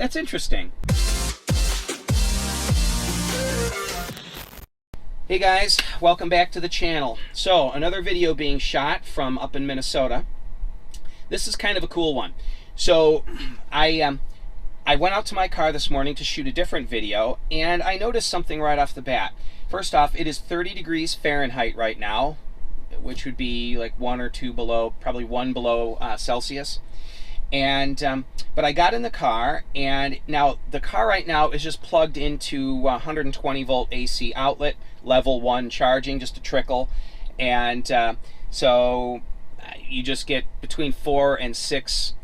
That's interesting. Hey guys, welcome back to the channel. So, another video being shot from up in Minnesota. This is kind of a cool one. So, I went out to my car this morning to shoot a different video, and I noticed something right off the bat. First off, it is 30 degrees Fahrenheit right now, which would be like 1 or 2 below, probably 1 below Celsius. And but I got in the car, and now the car right now is just plugged into 120 volt AC outlet, level 1 charging, just a trickle. And so you just get between 4 and 6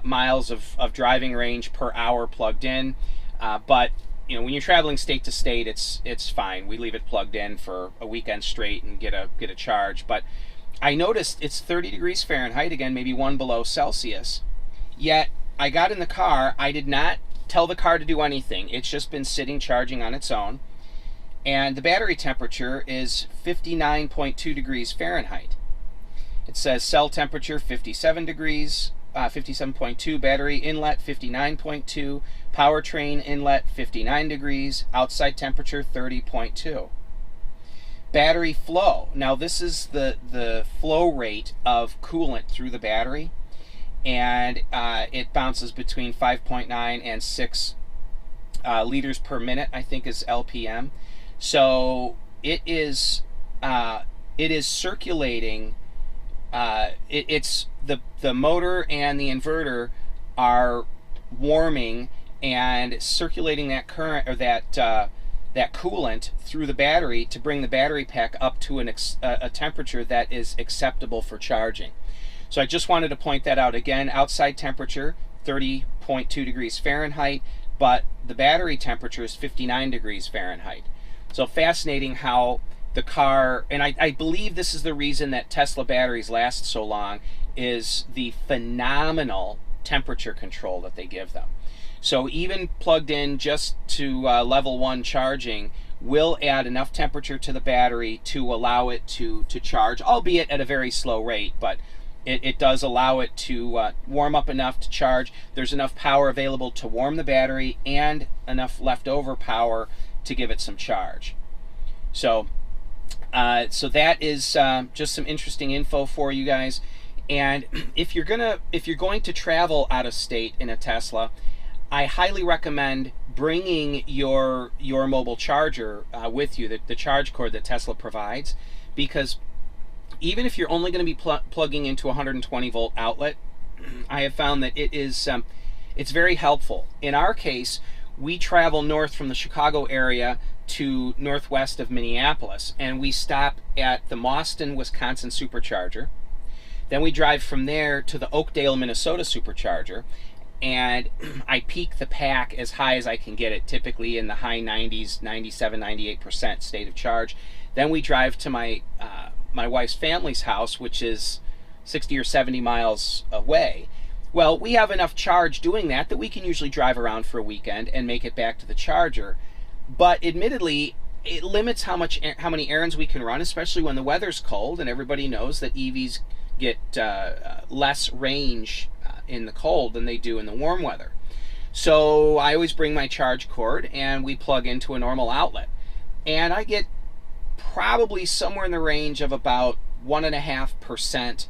miles of driving range per hour plugged in. But you know, when you're traveling state to state, it's fine. We leave it plugged in for a weekend straight and get a charge. But I noticed it's 30 degrees Fahrenheit, again, maybe 1 below Celsius. Yet I got in the car, I did not tell the car to do anything. It's just been sitting charging on its own. And the battery temperature is 59.2 degrees Fahrenheit. It says cell temperature 57 degrees, 57.2, battery inlet 59.2, powertrain inlet 59 degrees, outside temperature 30.2. Battery flow. Now this is the flow rate of coolant through the battery. And it bounces between 5.9 and 6 liters per minute, I think is LPM. So it is circulating. It's the motor and the inverter are warming and circulating that current, or that coolant through the battery to bring the battery pack up to a temperature that is acceptable for charging. So I just wanted to point that out. Again, outside temperature 30.2 degrees Fahrenheit, but the battery temperature is 59 degrees Fahrenheit. So fascinating how the car, and I believe this is the reason that Tesla batteries last so long, is the phenomenal temperature control that they give them. So even plugged in just to level 1 charging will add enough temperature to the battery to allow it to charge, albeit at a very slow rate, but it does allow it to warm up enough to charge. There's enough power available to warm the battery and enough leftover power to give it some charge. So that is just some interesting info for you guys. And if you're going to travel out of state in a Tesla, I highly recommend bringing your mobile charger with you, the charge cord that Tesla provides, because even if you're only going to be plugging into a 120 volt outlet, I have found that it's very helpful. In our case, we travel north from the Chicago area to northwest of Minneapolis, and we stop at the Mauston, Wisconsin supercharger. Then we drive from there to the Oakdale, Minnesota supercharger, and I peak the pack as high as I can get it, typically in the high 90s, 97, 98% state of charge. Then we drive to my wife's family's house, which is 60 or 70 miles away. Well, we have enough charge doing that we can usually drive around for a weekend and make it back to the charger. But admittedly, it limits how many errands we can run, especially when the weather's cold, and everybody knows that EVs get less range in the cold than they do in the warm weather. So I always bring my charge cord, and we plug into a normal outlet, and I get probably somewhere in the range of about 1.5%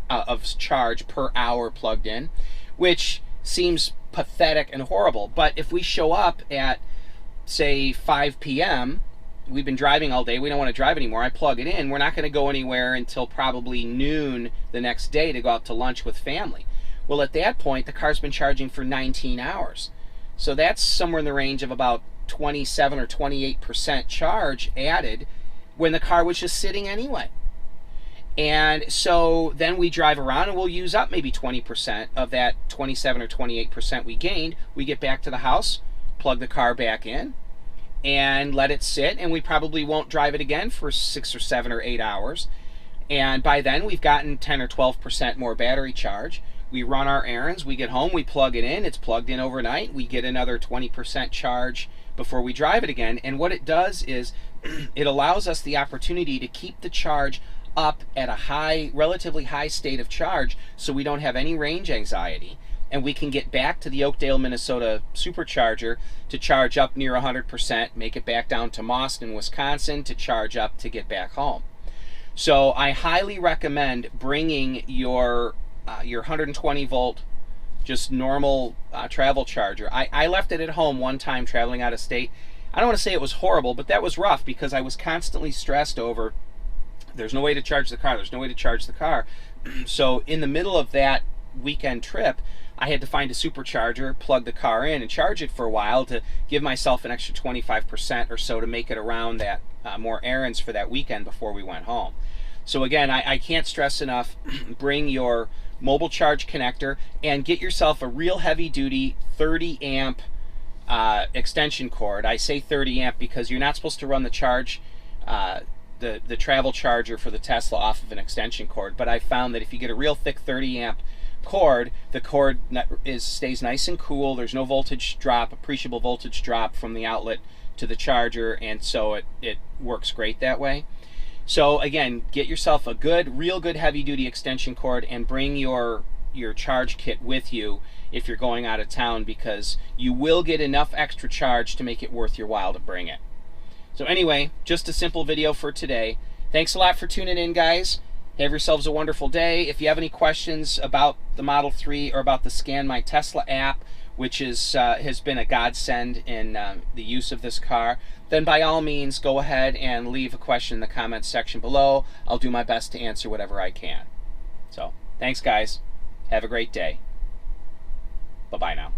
of charge per hour plugged in, which seems pathetic and horrible. But if we show up at, say, 5 p.m., we've been driving all day, we don't want to drive anymore, I plug it in, we're not going to go anywhere until probably noon the next day to go out to lunch with family. Well, at that point, the car's been charging for 19 hours. So that's somewhere in the range of about 27 or 28% charge added when the car was just sitting anyway. And so then we drive around and we'll use up maybe 20% of that 27 or 28% we gained. We get back to the house, plug the car back in, and let it sit, and we probably won't drive it again for 6 or 7 or 8 hours. And by then we've gotten 10 or 12% more battery charge. We run our errands, we get home, we plug it in, it's plugged in overnight, we get another 20% charge before we drive it again. And what it does is it allows us the opportunity to keep the charge up at a relatively high state of charge, so we don't have any range anxiety. and we can get back to the Oakdale, Minnesota supercharger to charge up near 100%, make it back down to Mauston, Wisconsin to charge up to get back home. So I highly recommend bringing your 120 volt, just normal travel charger. I left it at home one time traveling out of state. I don't want to say it was horrible, but that was rough because I was constantly stressed over there's no way to charge the car, there's no way to charge the car. So in the middle of that weekend trip, I had to find a supercharger, plug the car in, and charge it for a while to give myself an extra 25% or so to make it around that more errands for that weekend before we went home. So again, I can't stress enough, bring your mobile charge connector and get yourself a real heavy duty 30 amp extension cord. I say 30 amp because you're not supposed to run the charge, the travel charger for the Tesla off of an extension cord, but I found that if you get a real thick 30 amp cord, the cord stays nice and cool. There's no voltage drop, appreciable voltage drop from the outlet to the charger, and so it works great that way. So again, get yourself a real good heavy duty extension cord and bring your charge kit with you if you're going out of town, because you will get enough extra charge to make it worth your while to bring it. So anyway, just a simple video for today. Thanks a lot for tuning in, guys. Have yourselves a wonderful day. If you have any questions about the Model 3 or about the Scan My Tesla app, which has been a godsend in the use of this car, then by all means go ahead and leave a question in the comments section below. I'll do my best to answer whatever I can. So thanks, guys. Have a great day. Bye-bye now.